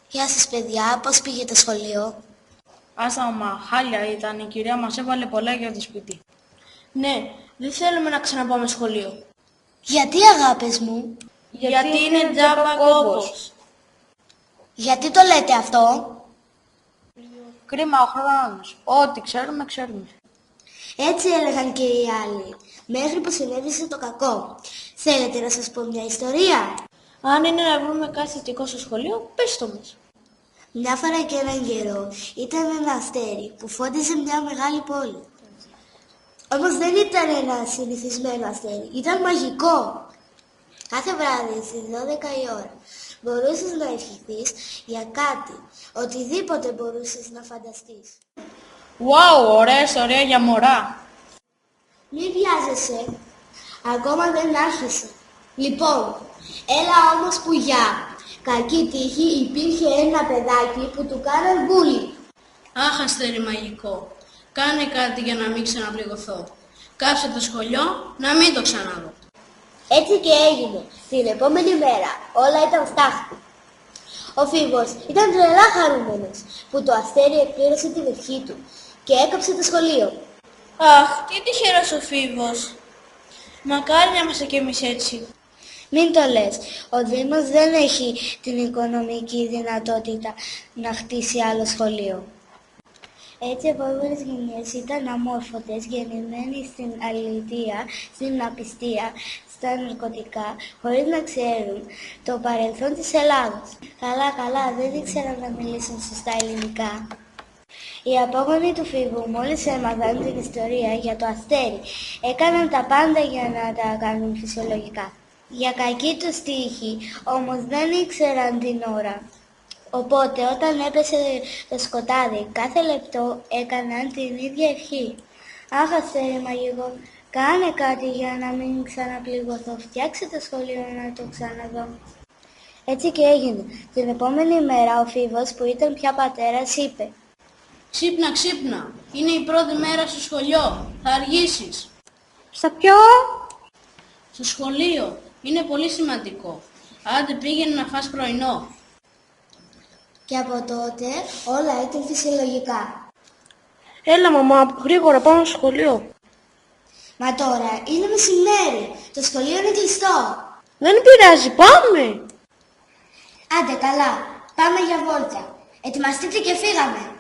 Γεια σας παιδιά, πώς πήγε το σχολείο? Άστα μα, χάλια ήταν, η κυρία μας έβαλε πολλά για το σπίτι. Ναι, δεν θέλουμε να ξαναπάμε σχολείο. Γιατί αγάπες μου? Γιατί είναι τζάμπα κόπος. Γιατί το λέτε αυτό? Κρίμα ο χρόνος. Ό,τι ξέρουμε, ξέρουμε. Έτσι έλεγαν και οι άλλοι, μέχρι που συνέβησε το κακό. Θέλετε να σας πω μια ιστορία? Αν είναι να βρούμε κάτι θετικό στο σχολείο, πες το μας. Μια φορά και έναν καιρό ήταν ένα αστέρι που φώτιζε μια μεγάλη πόλη. Όμως δεν ήταν ένα συνηθισμένο αστέρι, ήταν μαγικό. Κάθε βράδυ στις 12 η ώρα μπορούσες να ευχηθείς για κάτι, οτιδήποτε μπορούσες να φανταστείς. Wow, ωραία ιστορία για μωρά. Μη βιάζεσαι, ακόμα δεν άρχισε. Λοιπόν, έλα όμως που για κακή τύχη υπήρχε ένα παιδάκι που του κάναν μπούλι. Αχ, αστέρι μαγικό. Κάνε κάτι για να μην ξαναπληγωθώ. Κάψε το σχολείο, να μην το ξαναδώ. Έτσι και έγινε. Την επόμενη μέρα όλα ήταν στάχτη. Ο Φίβος ήταν τρελά χαρούμενος που το αστέρι εκπλήρωσε την ευχή του και έκαψε το σχολείο. Αχ, τι τυχερός ο Φίβος. Μακάρι να είμαστε κι εμείς έτσι. Μην το λες, ο Δήμος δεν έχει την οικονομική δυνατότητα να χτίσει άλλο σχολείο. Έτσι οι επόμενες γενιές ήταν αμόρφωτες, γεννημένοι στην αλητεία, στην απιστία, στα ναρκωτικά, χωρίς να ξέρουν το παρελθόν της Ελλάδος. Καλά, δεν ήξεραν να μιλήσουν σωστά ελληνικά. Οι απόγονοι του Φίβου μόλις έμαθαν την ιστορία για το αστέρι, έκαναν τα πάντα για να τα κάνουν φυσιολογικά. Για κακή τους τύχη, όμως δεν ήξεραν την ώρα. Οπότε όταν έπεσε το σκοτάδι, κάθε λεπτό έκαναν την ίδια ευχή. Αχ, αστέρι μαγικό, κάνε κάτι για να μην ξαναπληγωθώ, φτιάξε το σχολείο να το ξαναδώ. Έτσι και έγινε. Την επόμενη μέρα ο Φίβος που ήταν πια πατέρας είπε: Ξύπνα, ξύπνα. Είναι η πρώτη μέρα στο σχολείο. Θα αργήσεις. Στα ποιο? Στο σχολείο. Είναι πολύ σημαντικό. Άντε πήγαινε να φας πρωινό. Και από τότε όλα ήταν φυσιολογικά. Έλα μαμά, γρήγορα πάμε στο σχολείο. Μα τώρα είναι μεσημέρι. Το σχολείο είναι κλειστό. Δεν πειράζει, πάμε. Άντε καλά, πάμε για βόλτα. Ετοιμαστείτε και φύγαμε.